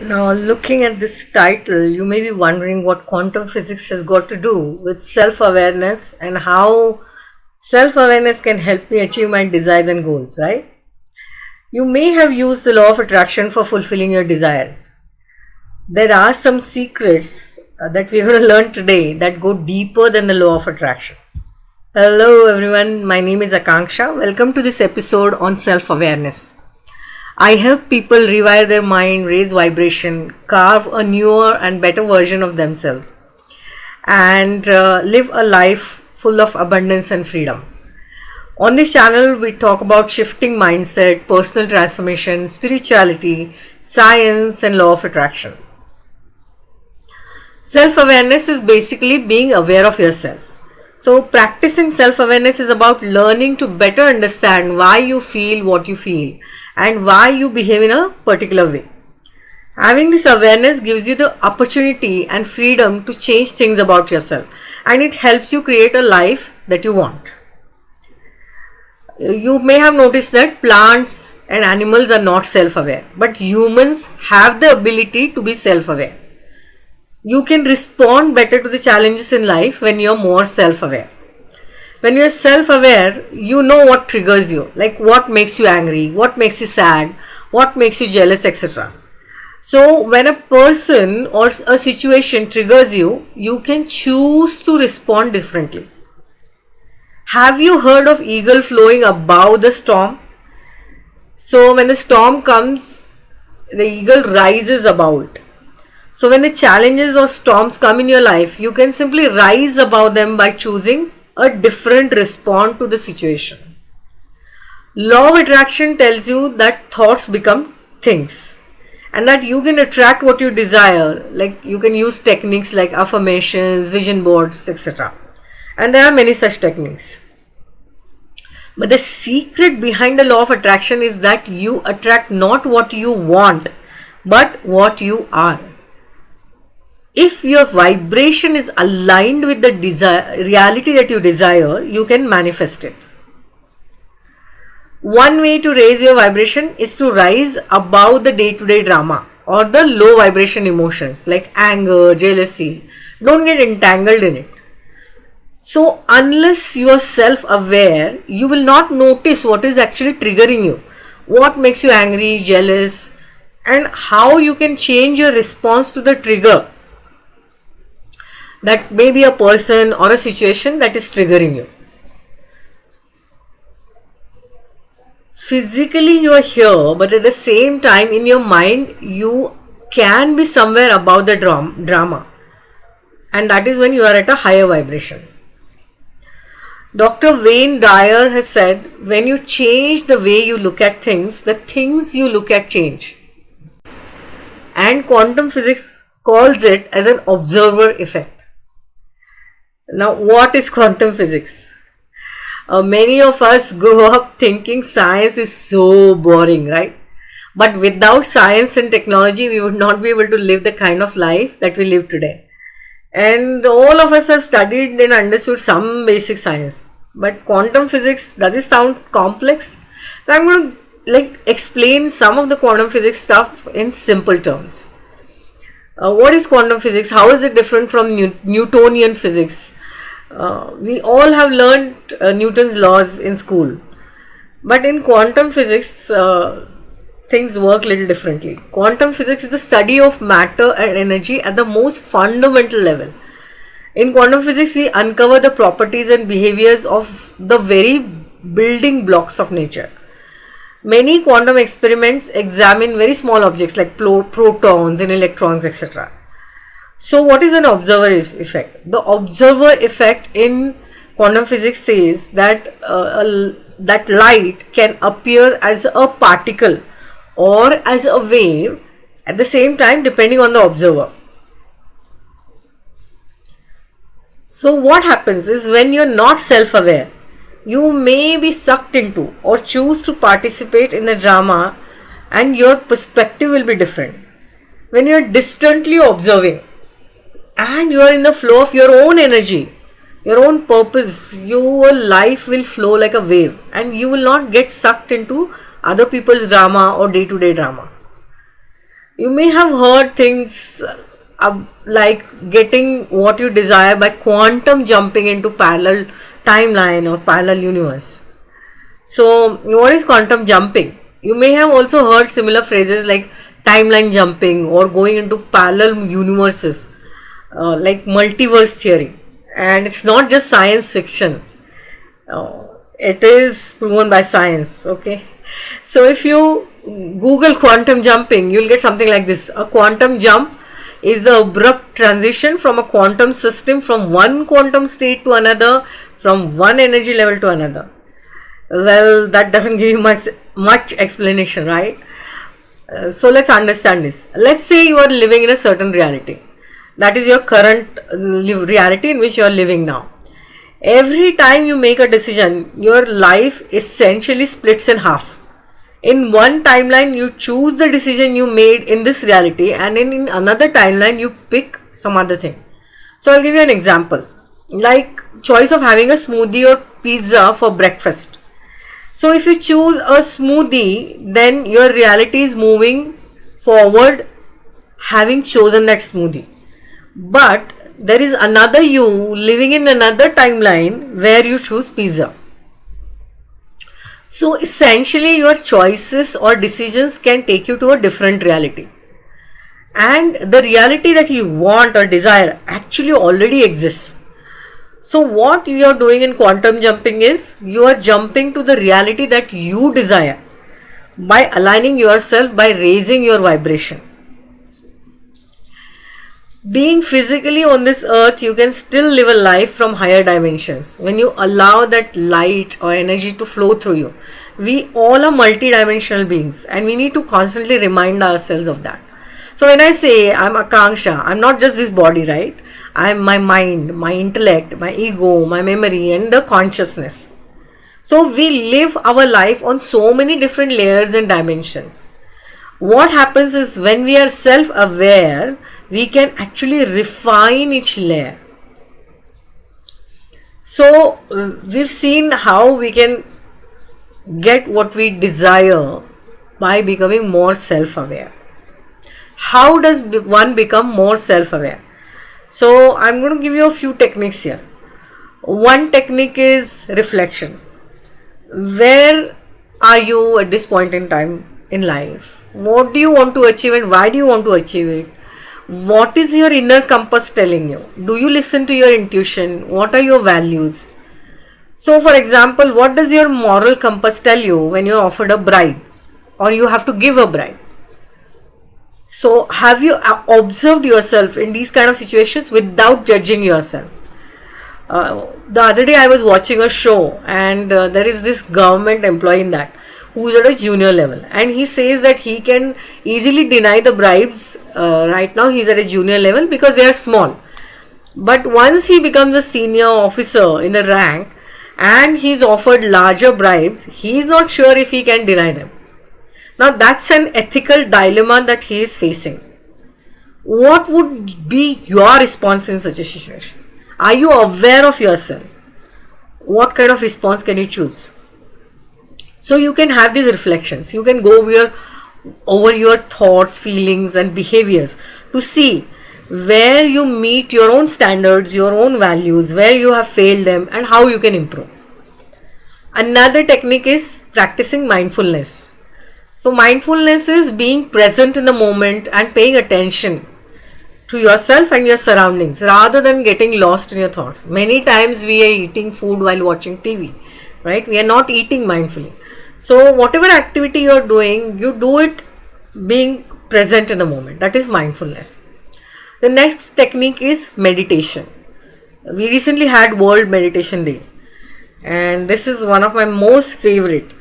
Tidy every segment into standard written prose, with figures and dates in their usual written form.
Now, looking at this title, you may be wondering what quantum physics has got to do with self awareness and how self awareness can help me achieve my desires and goals, right? You may have used the law of attraction for fulfilling your desires. There are some secrets that we're going to learn today that go deeper than the law of attraction. Hello, everyone. My name is Akanksshaa. Welcome to this episode on self awareness. I help people rewire their mind, raise vibration, carve a newer and better version of themselves, and live a life full of abundance and freedom. On this channel, we talk about shifting mindset, personal transformation, spirituality, science, and law of attraction. Self-awareness is basically being aware of yourself. So, practicing self-awareness is about learning to better understand why you feel what you feel and why you behave in a particular way. Having this awareness gives you the opportunity and freedom to change things about yourself, and it helps you create a life that you want. You may have noticed that plants and animals are not self-aware, but humans have the ability to be self-aware. You can respond better to the challenges in life when you're more self-aware. When you're self-aware, you know what triggers you, like what makes you angry, what makes you sad, what makes you jealous, etc. So when a person or a situation triggers you, you can choose to respond differently. Have you heard of eagle flowing above the storm? So when the storm comes, the eagle rises above it. So when the challenges or storms come in your life, you can simply rise above them by choosing a different response to the situation. Law of attraction tells you that thoughts become things and that you can attract what you desire. Like you can use techniques like affirmations, vision boards, etc. And there are many such techniques. But the secret behind the law of attraction is that you attract not what you want, but what you are. If your vibration is aligned with the reality that you desire, you can manifest it. One way to raise your vibration is to rise above the day-to-day drama or the low vibration emotions like anger, jealousy. Don't get entangled in it. So unless you are self-aware, you will not notice what is actually triggering you, what makes you angry, jealous, and how you can change your response to the trigger. That may be a person or a situation that is triggering you. Physically you are here, but at the same time in your mind you can be somewhere above the drama, and that is when you are at a higher vibration. Dr. Wayne Dyer has said, when you change the way you look at things, the things you look at change. And quantum physics calls it as an observer effect. Now, what is quantum physics? Many of us grow up thinking science is so boring, right? But without science and technology, we would not be able to live the kind of life that we live today. And all of us have studied and understood some basic science. But quantum physics, does it sound complex? So I'm going to explain some of the quantum physics stuff in simple terms. What is quantum physics? How is it different from Newtonian physics? We all have learned Newton's laws in school. But in quantum physics, things work a little differently. Quantum physics is the study of matter and energy at the most fundamental level. In quantum physics, we uncover the properties and behaviors of the very building blocks of nature. Many quantum experiments examine very small objects like protons and electrons, etc. So what is an observer effect? The observer effect in quantum physics says that that light can appear as a particle or as a wave at the same time depending on the observer. So what happens is when you're not self-aware, you may be sucked into or choose to participate in the drama and your perspective will be different. When you're distantly observing and you are in the flow of your own energy, your own purpose, your life will flow like a wave and you will not get sucked into other people's drama or day-to-day drama. You may have heard things like getting what you desire by quantum jumping into parallel timeline or parallel universe. So, what is quantum jumping? You may have also heard similar phrases like timeline jumping or going into parallel universes, like multiverse theory. And it's not just science fiction, it is proven by science. Okay, so if you Google quantum jumping, you'll get something like this. A quantum jump is the abrupt transition from a quantum system from one quantum state to another, from one energy level to another. Well, that doesn't give you much explanation, right? So let's understand this. Let's say you are living in a certain reality. That is your current reality in which you are living now. Every time you make a decision, your life essentially splits in half. In one timeline, you choose the decision you made in this reality, and in another timeline, you pick some other thing. So I'll give you an example, like choice of having a smoothie or pizza for breakfast. So if you choose a smoothie, then your reality is moving forward having chosen that smoothie. But there is another you living in another timeline where you choose pizza. So essentially your choices or decisions can take you to a different reality. And the reality that you want or desire actually already exists. So what you are doing in quantum jumping is you are jumping to the reality that you desire by aligning yourself, by raising your vibration. Being physically on this earth, you can still live a life from higher dimensions when you allow that light or energy to flow through you. We all are multidimensional beings and we need to constantly remind ourselves of that. So when I say I'm Akanksshaa, I'm not just this body, right? I'm my mind, my intellect, my ego, my memory and the consciousness. So we live our life on so many different layers and dimensions. What happens is when we are self-aware, we can actually refine each layer. So we've seen how we can get what we desire by becoming more self-aware. How does one become more self-aware? So I'm going to give you a few techniques here. One technique is reflection. Where are you at this point in time in life? What do you want to achieve and why do you want to achieve it? What is your inner compass telling you? Do you listen to your intuition? What are your values? So for example, what does your moral compass tell you when you're offered a bribe or you have to give a bribe? So have you observed yourself in these kind of situations without judging yourself? The other day I was watching a show and there is this government employee in that who is at a junior level and he says that he can easily deny the bribes. Right now he is at a junior level because they are small. But once he becomes a senior officer in the rank and he is offered larger bribes, he is not sure if he can deny them. Now that's an ethical dilemma that he is facing. What would be your response in such a situation? Are you aware of yourself? What kind of response can you choose? So you can have these reflections. You can go over your thoughts, feelings and behaviors to see where you meet your own standards, your own values, where you have failed them and how you can improve. Another technique is practicing mindfulness. So mindfulness is being present in the moment and paying attention to yourself and your surroundings rather than getting lost in your thoughts. Many times we are eating food while watching TV, right? We are not eating mindfully. So whatever activity you are doing, you do it being present in the moment. That is mindfulness. The next technique is meditation. We recently had World Meditation Day and this is one of my most favorite.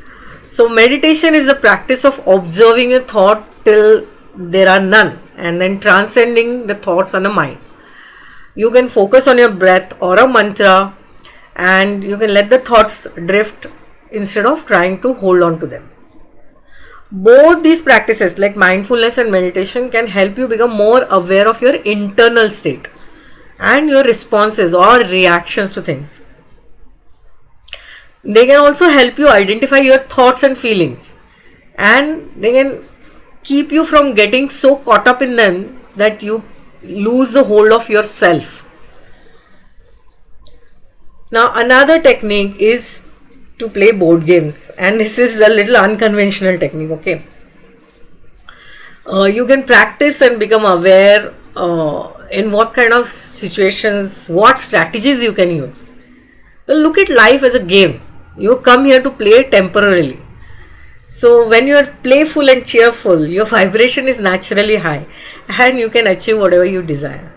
So meditation is the practice of observing a thought till there are none and then transcending the thoughts on the mind. You can focus on your breath or a mantra and you can let the thoughts drift instead of trying to hold on to them. Both these practices like mindfulness and meditation can help you become more aware of your internal state and your responses or reactions to things. They can also help you identify your thoughts and feelings and they can keep you from getting so caught up in them that you lose the hold of yourself. Now, another technique is to play board games, and this is a little unconventional technique. Okay, you can practice and become aware in what kind of situations, what strategies you can use. Well, look at life as a game. You come here to play temporarily. So when you are playful and cheerful, your vibration is naturally high and you can achieve whatever you desire.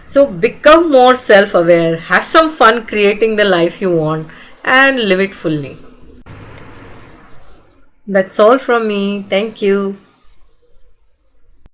So become more self-aware, have some fun creating the life you want and live it fully. That's all from me. Thank you.